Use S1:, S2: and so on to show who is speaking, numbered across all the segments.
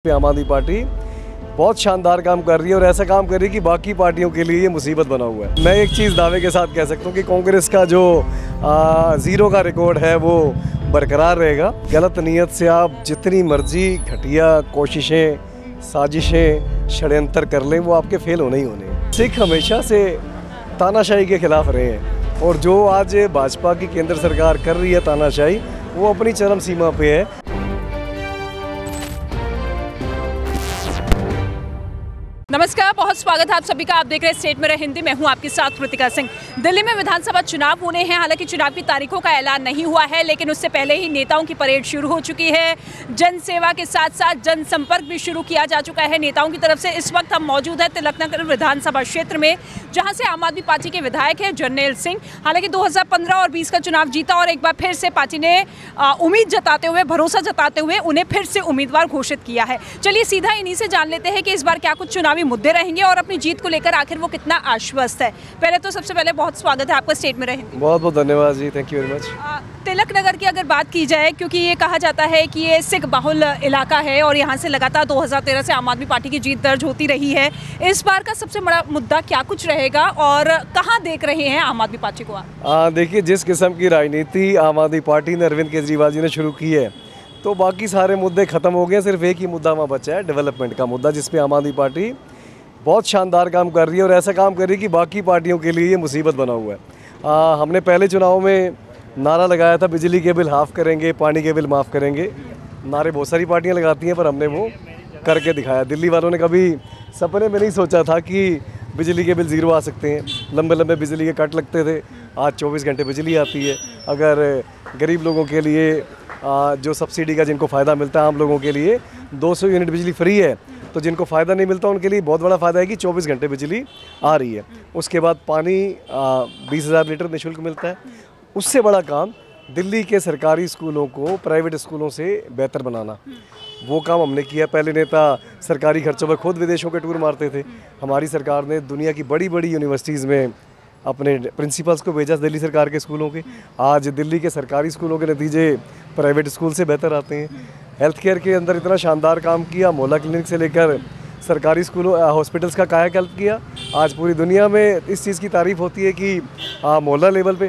S1: आम आदमी पार्टी बहुत शानदार काम कर रही है और ऐसा काम कर रही है कि बाकी पार्टियों के लिए ये मुसीबत बना हुआ है। मैं एक चीज़ दावे के साथ कह सकता हूँ कि कांग्रेस का जो ज़ीरो का रिकॉर्ड है वो बरकरार रहेगा। गलत नीयत से आप जितनी मर्जी घटिया कोशिशें, साजिशें, षड्यंत्र कर लें, वो आपके फेल होने ही होने। सिख हमेशा से तानाशाही के खिलाफ रहे हैं और जो आज भाजपा की केंद्र सरकार कर रही है तानाशाही, वो अपनी चरम सीमा पे है।
S2: नमस्कार, बहुत स्वागत है आप सभी का। आप देख रहे हैं स्टेट में हिंदी। मैं हूं आपके साथ कृतिका सिंह। दिल्ली में विधानसभा चुनाव होने हैं। हालांकि चुनाव की तारीखों का ऐलान नहीं हुआ है, लेकिन उससे पहले ही नेताओं की परेड शुरू हो चुकी है। जन सेवा के साथ साथ जनसंपर्क भी शुरू किया जा चुका है नेताओं की तरफ से। इस वक्त हम मौजूद है तिलकनगर विधानसभा क्षेत्र में, जहाँ से आम आदमी पार्टी के विधायक है जरनैल सिंह। हालांकि 2015 और 20 का चुनाव जीता और एक बार फिर से पार्टी ने उम्मीद जताते हुए, भरोसा जताते हुए उन्हें फिर से उम्मीदवार घोषित किया है। चलिए सीधा इन्हीं से जान लेते हैं कि इस बार क्या कुछ चुनावी मुद्दे रहेंगे और अपनी जीत को लेकर आखिर वो कितना आश्वस्त है। पहले तो सबसे पहले बहुत स्वागत है आपका स्टेट में रहेंगे।
S1: बहुत बहुत धन्यवाद जी, thank you very much.
S2: Tilaknagar की अगर बात की जाए, क्योंकि ये कहा जाता है कि ये सिख बहुल इलाका है और यहाँ से लगातार 2013 से आम आदमी पार्टी की जीत दर्ज होती रही है। इस बार का सबसे बड़ा मुद्दा क्या कुछ रहेगा और कहाँ देख रहे हैं आम आदमी पार्टी को आप?
S1: देखिए, जिस किस्म की राजनीति आम आदमी पार्टी ने, अरविंद केजरीवाल जी ने शुरू की है, तो बाकी सारे मुद्दे खत्म हो गए। सिर्फ एक ही मुद्दा वहाँ बचा है, डेवलपमेंट का मुद्दा, जिसपे आम आदमी पार्टी बहुत शानदार काम कर रही है और ऐसा काम कर रही है कि बाकी पार्टियों के लिए ये मुसीबत बना हुआ है। हमने पहले चुनाव में नारा लगाया था, बिजली के बिल हाफ़ करेंगे, पानी के बिल माफ़ करेंगे। नारे बहुत सारी पार्टियां लगाती हैं, पर हमने वो करके दिखाया। दिल्ली वालों ने कभी सपने में नहीं सोचा था कि बिजली के बिल ज़ीरो आ सकते हैं। लंबे लंबे बिजली के कट लगते थे, आज 24 घंटे बिजली आती है। अगर गरीब लोगों के लिए जो सब्सिडी का जिनको फ़ायदा मिलता है, आम लोगों के लिए 200 यूनिट बिजली फ्री है, तो जिनको फ़ायदा नहीं मिलता उनके लिए बहुत बड़ा फ़ायदा है कि 24 घंटे बिजली आ रही है। उसके बाद पानी 20,000 लीटर निःशुल्क मिलता है। उससे बड़ा काम दिल्ली के सरकारी स्कूलों को प्राइवेट स्कूलों से बेहतर बनाना, वो काम हमने किया। पहले नेता सरकारी खर्चों पर खुद विदेशों के टूर मारते थे। हमारी सरकार ने दुनिया की बड़ी बड़ी यूनिवर्सिटीज़ में अपने प्रिंसिपल्स को भेजा, दिल्ली सरकार के स्कूलों के। आज दिल्ली के सरकारी स्कूलों के नतीजे प्राइवेट स्कूल से बेहतर आते हैं। हेल्थ केयर के अंदर इतना शानदार काम किया, मोहल्ला क्लिनिक से लेकर सरकारी स्कूलों, हॉस्पिटल्स का कायाकल्प किया। आज पूरी दुनिया में इस चीज़ की तारीफ़ होती है कि मोहल्ला लेवल पे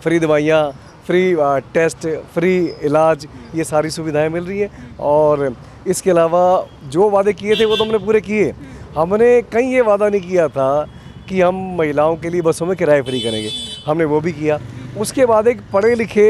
S1: फ्री दवाइयाँ, फ्री टेस्ट, फ्री इलाज, ये सारी सुविधाएं मिल रही हैं। और इसके अलावा जो वादे किए थे वो तो हमने पूरे किए। हमने कहीं ये वादा नहीं किया था कि हम महिलाओं के लिए बसों में किराए फ्री करेंगे, हमने वो भी किया। उसके बाद एक पढ़े लिखे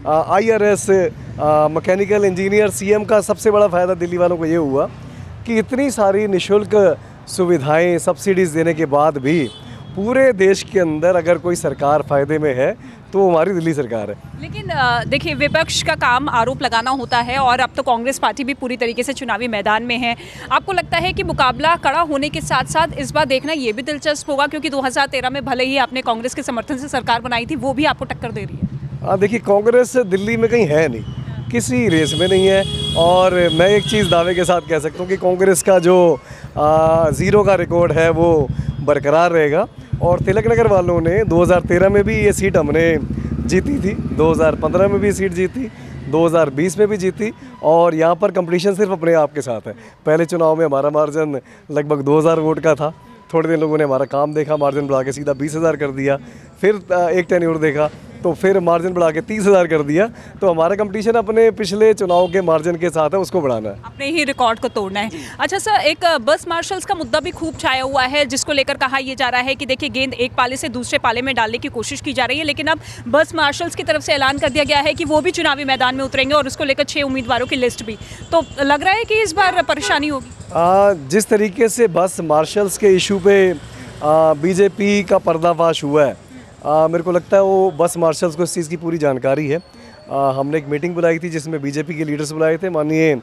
S1: IRS मैकेनिकल इंजीनियर CM का सबसे बड़ा फ़ायदा दिल्ली वालों को ये हुआ कि इतनी सारी निःशुल्क सुविधाएं, सब्सिडीज़ देने के बाद भी पूरे देश के अंदर अगर कोई सरकार फ़ायदे में है तो हमारी दिल्ली सरकार है।
S2: लेकिन देखिए, विपक्ष का काम आरोप लगाना होता है और अब तो कांग्रेस पार्टी भी पूरी तरीके से चुनावी मैदान में है। आपको लगता है कि मुकाबला कड़ा होने के साथ साथ इस बार देखना ये भी दिलचस्प होगा, क्योंकि 2013 में भले ही आपने कांग्रेस के समर्थन से सरकार बनाई थी, वो भी आपको टक्कर दे रही है?
S1: देखिए, कांग्रेस दिल्ली में कहीं है नहीं, किसी रेस में नहीं है। और मैं एक चीज़ दावे के साथ कह सकता हूँ कि कांग्रेस का जो ज़ीरो का रिकॉर्ड है वो बरकरार रहेगा। और तिलकनगर वालों ने 2013 में भी ये सीट हमने जीती थी, 2015 में भी सीट जीती, 2020 में भी जीती। और यहाँ पर कंपटीशन सिर्फ अपने आप के साथ है। पहले चुनाव में हमारा मार्जिन लगभग 2000 वोट का था। थोड़े दिन लोगों ने हमारा काम देखा, मार्जिन बढ़ा के सीधा 20,000 कर दिया। फिर एक टेन्योर देखा तो फिर मार्जिन बढ़ा के 30,000 कर दिया। तो हमारा कंपटीशन अपने पिछले चुनाव के मार्जिन के साथ है, उसको बढ़ाना है,
S2: अपने ही रिकॉर्ड को तोड़ना है। अच्छा सर, एक बस मार्शल्स का मुद्दा भी खूब छाया हुआ है, जिसको लेकर कहा यह जा रहा है कि देखिए, गेंद एक पाले से दूसरे पाले में डालने की कोशिश की जा रही है। लेकिन अब बस मार्शल्स की तरफ से ऐलान कर दिया गया है कि वो भी चुनावी मैदान में उतरेंगे और उसको लेकर 6 उम्मीदवारों की लिस्ट भी। तो लग रहा है कि इस बार परेशानी होगी।
S1: जिस तरीके से बस मार्शल्स के इशू पे BJP का पर्दाफाश हुआ है, मेरे को लगता है वो बस मार्शल्स को इस चीज़ की पूरी जानकारी है। हमने एक मीटिंग बुलाई थी जिसमें BJP के लीडर्स बुलाए थे। माननीय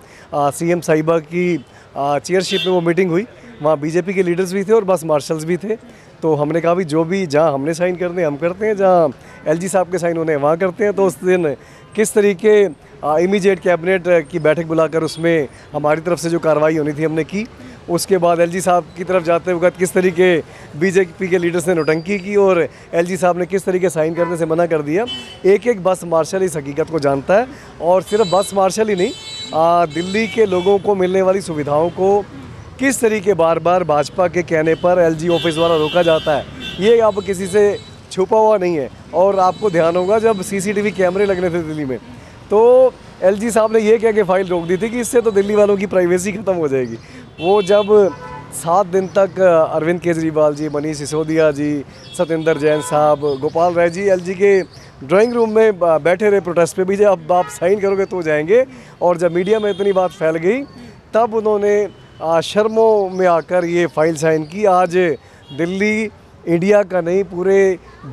S1: CM साहिबा की चेयरशिप में वो मीटिंग हुई। वहाँ BJP के लीडर्स भी थे और बस मार्शल्स भी थे। तो हमने कहा भी जो भी, जहाँ हमने साइन करने हम करते हैं, जहाँ LG साहब के साइन होने वहाँ करते हैं। तो उस दिन किस तरीके इमीडिएट कैबिनेट की बैठक बुलाकर उसमें हमारी तरफ से जो कार्रवाई होनी थी हमने की। उसके बाद LG साहब की तरफ जाते वक्त किस तरीके BJP के लीडर्स ने नौटंकी की और LG साहब ने किस तरीके साइन करने से मना कर दिया। एक एक बस मार्शल इस हकीकत को जानता है और सिर्फ बस मार्शल ही नहीं, दिल्ली के लोगों को मिलने वाली सुविधाओं को किस तरीके बार बार भाजपा के कहने पर एलजी ऑफिस द्वारा रोका जाता है, ये अब किसी से छुपा हुआ नहीं है। और आपको ध्यान होगा जब सीसीटीवी कैमरे लगने थे दिल्ली में, तो एलजी साहब ने ये कह के फाइल रोक दी थी कि इससे तो दिल्ली वालों की प्राइवेसी ख़त्म हो जाएगी। वो जब 7 दिन तक अरविंद केजरीवाल जी, मनीष सिसोदिया जी, सत्येंद्र जैन साहब, गोपाल राय जी एलजी के ड्राइंग रूम में बैठे रहे प्रोटेस्ट पे भी, जब आप साइन करोगे तो जाएंगे। और जब मीडिया में इतनी बात फैल गई तब उन्होंने शर्मों में आकर ये फाइल साइन की। आज दिल्ली इंडिया का नहीं पूरे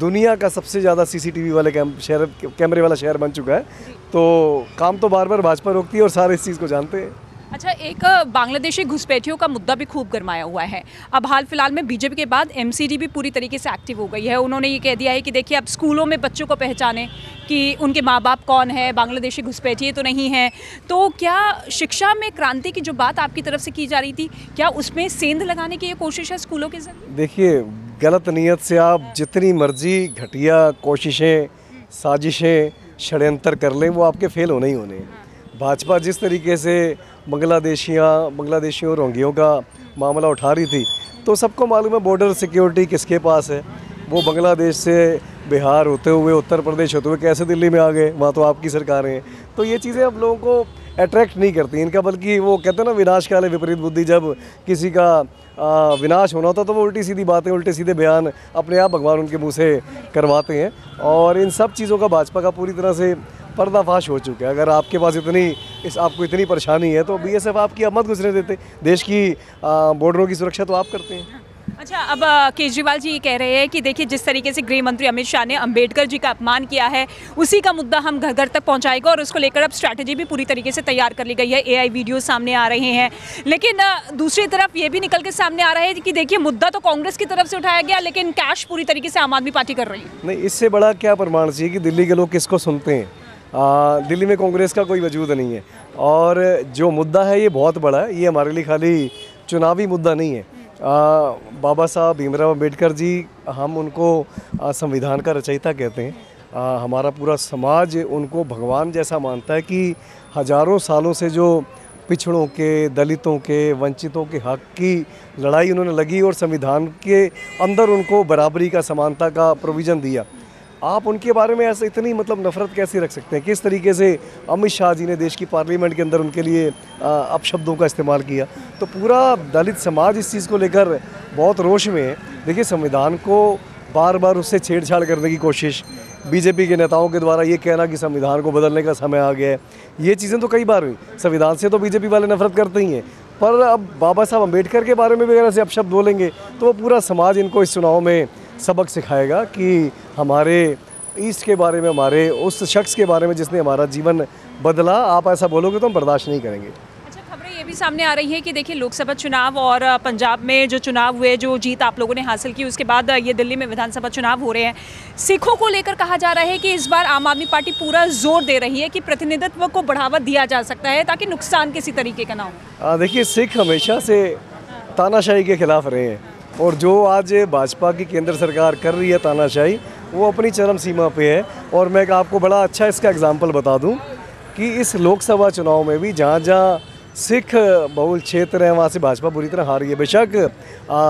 S1: दुनिया का सबसे ज़्यादा सीसीटीवी वाले कैमरे वाला शहर बन चुका है। तो काम तो बार बार भाजपा रोकती है और सारे इस चीज़ को जानते हैं।
S2: अच्छा, एक बांग्लादेशी घुसपैठियों का मुद्दा भी खूब गरमाया हुआ है। अब हाल फिलहाल में बीजेपी के बाद एमसीडी भी पूरी तरीके से एक्टिव हो गई है। उन्होंने ये कह दिया है कि देखिए अब स्कूलों में बच्चों को पहचाने कि उनके माँ बाप कौन है, बांग्लादेशी घुसपैठिए तो नहीं है। तो क्या शिक्षा में क्रांति की जो बात आपकी तरफ से की जा रही थी, क्या उसमें सेंध लगाने की ये कोशिश है स्कूलों के जरिए?
S1: देखिए, गलत नीयत से आप जितनी मर्जी घटिया कोशिशें, साजिशें, षड्यंत्र कर लें, वो आपके फेल होने ही होने हैं। भाजपा जिस तरीके से बांग्लादेशियों रोहिंग्यों का मामला उठा रही थी, तो सबको मालूम है बॉर्डर सिक्योरिटी किसके पास है। वो बांग्लादेश से बिहार होते हुए, उत्तर प्रदेश होते हुए कैसे दिल्ली में आ गए, वहाँ तो आपकी सरकारें हैं। तो ये चीज़ें अब लोगों को अट्रैक्ट नहीं करती इनका, बल्कि वो कहते हैं ना विनाश काले विपरीत बुद्धि। जब किसी का विनाश होना होता तो वो उल्टी सीधी बातें, उल्टे सीधे बयान अपने आप भगवान उनके मुंह से करवाते हैं। और इन सब चीज़ों का भाजपा का पूरी तरह से पर्दाफाश हो चुका है। अगर आपके पास आपको इतनी परेशानी है तो बीएसएफ आपकी अब मत घुसने देते। देश की बॉर्डरों की सुरक्षा तो आप करते हैं।
S2: अच्छा, अब केजरीवाल जी ये कह रहे हैं कि देखिए जिस तरीके से गृह मंत्री अमित शाह ने अंबेडकर जी का अपमान किया है, उसी का मुद्दा हम घर घर तक पहुंचाएगा और उसको लेकर अब स्ट्रैटेजी भी पूरी तरीके से तैयार कर ली गई है। एआई वीडियो सामने आ रहे हैं, लेकिन दूसरी तरफ ये भी निकल के सामने आ रहा है कि देखिए मुद्दा तो कांग्रेस की तरफ से उठाया गया, लेकिन कैश पूरी तरीके से आम आदमी पार्टी कर रही है।
S1: नहीं, इससे बड़ा क्या प्रमाण चाहिए कि दिल्ली के लोग किसको सुनते हैं। दिल्ली में कांग्रेस का कोई वजूद नहीं है। और जो मुद्दा है ये बहुत बड़ा है, ये हमारे लिए खाली चुनावी मुद्दा नहीं है। बाबा साहब भीमराव अम्बेडकर जी, हम उनको संविधान का रचयिता कहते हैं। हमारा पूरा समाज उनको भगवान जैसा मानता है कि हजारों सालों से जो पिछड़ों के, दलितों के, वंचितों के हक की लड़ाई उन्होंने लगी और संविधान के अंदर उनको बराबरी का, समानता का प्रोविज़न दिया। आप उनके बारे में ऐसे इतनी नफरत कैसे रख सकते हैं? किस तरीके से अमित शाह जी ने देश की पार्लियामेंट के अंदर उनके लिए अपशब्दों का इस्तेमाल किया। तो पूरा दलित समाज इस चीज़ को लेकर बहुत रोष में है। देखिए, संविधान को बार बार उससे छेड़छाड़ करने की कोशिश, बीजेपी के नेताओं के द्वारा ये कहना कि संविधान को बदलने का समय आ गया है, ये चीज़ें तो कई बार हुई। संविधान से तो बीजेपी वाले नफरत करते ही हैं, पर अब बाबा साहब अम्बेडकर के बारे में भी अगर ऐसे अपशब्द बोलेंगे तो पूरा समाज इनको इस चुनाव में सबक सिखाएगा कि हमारे ईस्ट के बारे में, हमारे उस शख्स के बारे में जिसने हमारा जीवन बदला, आप ऐसा बोलोगे तो हम बर्दाश्त नहीं करेंगे।
S2: अच्छा, खबरें ये भी सामने आ रही है कि देखिए लोकसभा चुनाव और पंजाब में जो चुनाव हुए, जो जीत आप लोगों ने हासिल की, उसके बाद ये दिल्ली में विधानसभा चुनाव हो रहे हैं। सिखों को लेकर कहा जा रहा है कि इस बार आम आदमी पार्टी पूरा जोर दे रही है कि प्रतिनिधित्व को बढ़ावा दिया जा सकता है ताकि नुकसान किसी तरीके का ना हो।
S1: देखिए, सिख हमेशा से तानाशाही के खिलाफ रहे हैं और जो आज भाजपा की केंद्र सरकार कर रही है तानाशाही, वो अपनी चरम सीमा पे है। और मैं आपको बड़ा अच्छा इसका एग्जांपल बता दूं कि इस लोकसभा चुनाव में भी जहां जहां सिख बहुल क्षेत्र है, वहां से भाजपा बुरी तरह हारी है। बेशक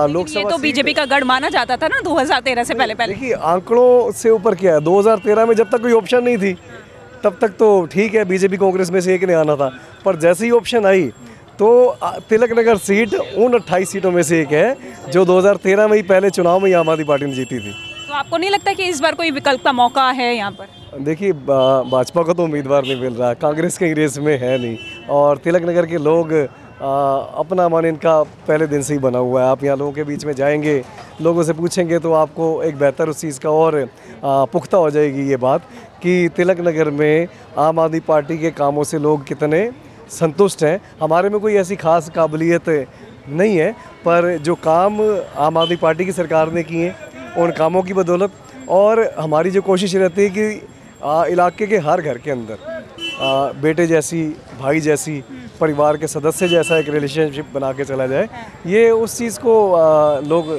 S1: लोकसभा
S2: ये तो बीजेपी का गढ़ माना जाता था ना 2013 से पहले।
S1: देखिए, आंकड़ों से ऊपर क्या है, 2013 में जब तक कोई ऑप्शन नहीं थी तब तक तो ठीक है, बीजेपी कांग्रेस में से एक ने आना था। पर जैसे ही ऑप्शन आई तो तिलक नगर सीट उन 28 सीटों में से एक है जो 2013 में ही पहले चुनाव में ही आम आदमी पार्टी ने जीती थी।
S2: तो आपको नहीं लगता कि इस बार कोई विकल्प का मौका है यहाँ पर?
S1: देखिए, भाजपा को तो उम्मीदवार नहीं मिल रहा, कांग्रेस के रेस में है नहीं, और तिलक नगर के लोग अपना मन इनका पहले दिन से ही बना हुआ है। आप यहाँ लोगों के बीच में जाएंगे, लोगों से पूछेंगे तो आपको एक बेहतर उस चीज़ का और पुख्ता हो जाएगी ये बात कि तिलक नगर में आम आदमी पार्टी के कामों से लोग कितने संतुष्ट हैं। हमारे में कोई ऐसी खास काबिलियत नहीं है, पर जो काम आम आदमी पार्टी की सरकार ने किए उन कामों की बदौलत, और हमारी जो कोशिश रहती है कि इलाके के हर घर के अंदर बेटे जैसी, भाई जैसी, परिवार के सदस्य जैसा एक रिलेशनशिप बना के चला जाए, ये उस चीज़ को लोग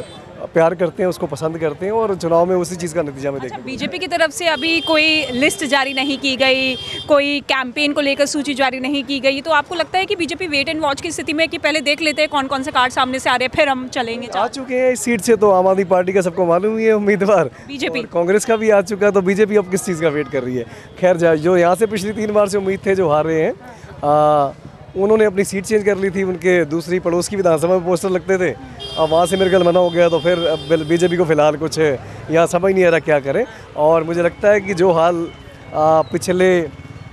S1: प्यार करते हैं, उसको पसंद करते हैं और चुनाव में उसी चीज़ का नतीजा में
S2: अच्छा,
S1: देखते हैं।
S2: बीजेपी की तरफ से अभी कोई लिस्ट जारी नहीं की गई, कोई कैंपेन को लेकर सूची जारी नहीं की गई, तो आपको लगता है कि बीजेपी वेट एंड वॉच की स्थिति में कि पहले देख लेते हैं कौन कौन से कार्ड सामने से आ रहे हैं फिर हम चलेंगे?
S1: आ चुके हैं इस सीट से, तो आम आदमी पार्टी का सबको मालूम ही है उम्मीदवार,
S2: बीजेपी
S1: और कांग्रेस का भी आ चुका है, तो बीजेपी अब किस चीज़ का वेट कर रही है। खैर जो यहाँ से पिछली 3 बार से उम्मीद थे जो हार रहे हैं, उन्होंने अपनी सीट चेंज कर ली थी, उनके दूसरी पड़ोस की विधानसभा में पोस्टर लगते थे, अब वहाँ से मेरे ख्याल मना हो गया, तो फिर अब बीजेपी को फिलहाल कुछ यहाँ समझ नहीं आ रहा क्या करें। और मुझे लगता है कि जो हाल पिछले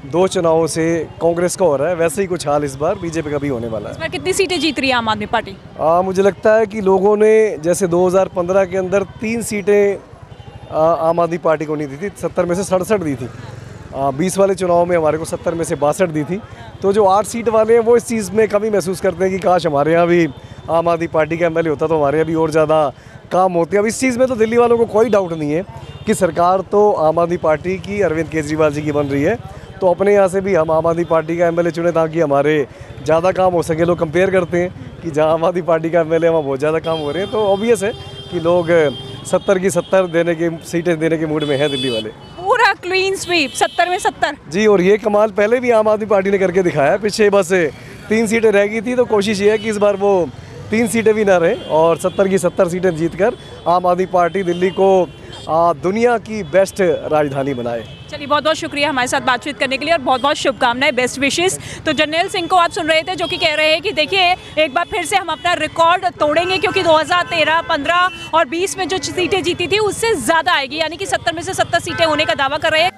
S1: 2 चुनावों से कांग्रेस का हो रहा है, वैसे ही कुछ हाल इस बार बीजेपी का भी होने वाला है।
S2: इस बार कितनी सीटें जीत रही है आम आदमी पार्टी?
S1: मुझे लगता है कि लोगों ने जैसे 2015 के अंदर 3 सीटें आम आदमी पार्टी को नहीं दी थी, 70 में से 67 दी थी। 20 वाले चुनाव में हमारे को 70 में से 62 दी थी, तो जो 8 सीट वाले हैं वो इस चीज़ में कमी महसूस करते हैं कि काश हमारे यहाँ भी आम आदमी पार्टी का एमएलए होता तो हमारे यहाँ भी और ज़्यादा काम होते। अब इस चीज़ में तो दिल्ली वालों को कोई डाउट नहीं है कि सरकार तो आम आदमी पार्टी की, अरविंद केजरीवाल जी की बन रही है, तो अपने यहाँ से भी हम आम आदमी पार्टी का एमएलए चुने ताकि हमारे ज़्यादा काम हो सके। लोग कंपेयर करते हैं कि जहाँ आम आदमी पार्टी का एमएलए वहाँ बहुत ज़्यादा काम हो रहे हैं, तो ऑब्वियस है कि लोग 70 की 70 देने के सीटें देने के मूड में हैं दिल्ली वाले।
S2: पूरा क्लीन स्वीप 70 में 70
S1: जी, और ये कमाल पहले भी आम आदमी पार्टी ने करके दिखाया है। पीछे बस 3 सीटें रह गई थी, तो कोशिश ये है कि इस बार वो 3 सीटें भी ना रहे और 70 की 70 सीटें जीतकर आम आदमी पार्टी दिल्ली को दुनिया की बेस्ट राजधानी बनाए।
S2: चलिए, बहुत बहुत शुक्रिया हमारे साथ बातचीत करने के लिए और बहुत बहुत शुभकामनाएं, बेस्ट विशेस। तो जर्नैल सिंह को आप सुन रहे थे जो कि कह रहे हैं कि देखिए एक बार फिर से हम अपना रिकॉर्ड तोड़ेंगे, क्योंकि 2013, 15 और 20 में जो सीटें जीती थी उससे ज़्यादा आएगी, यानी कि 70 में से 70 सीटें होने का दावा कर रहे हैं।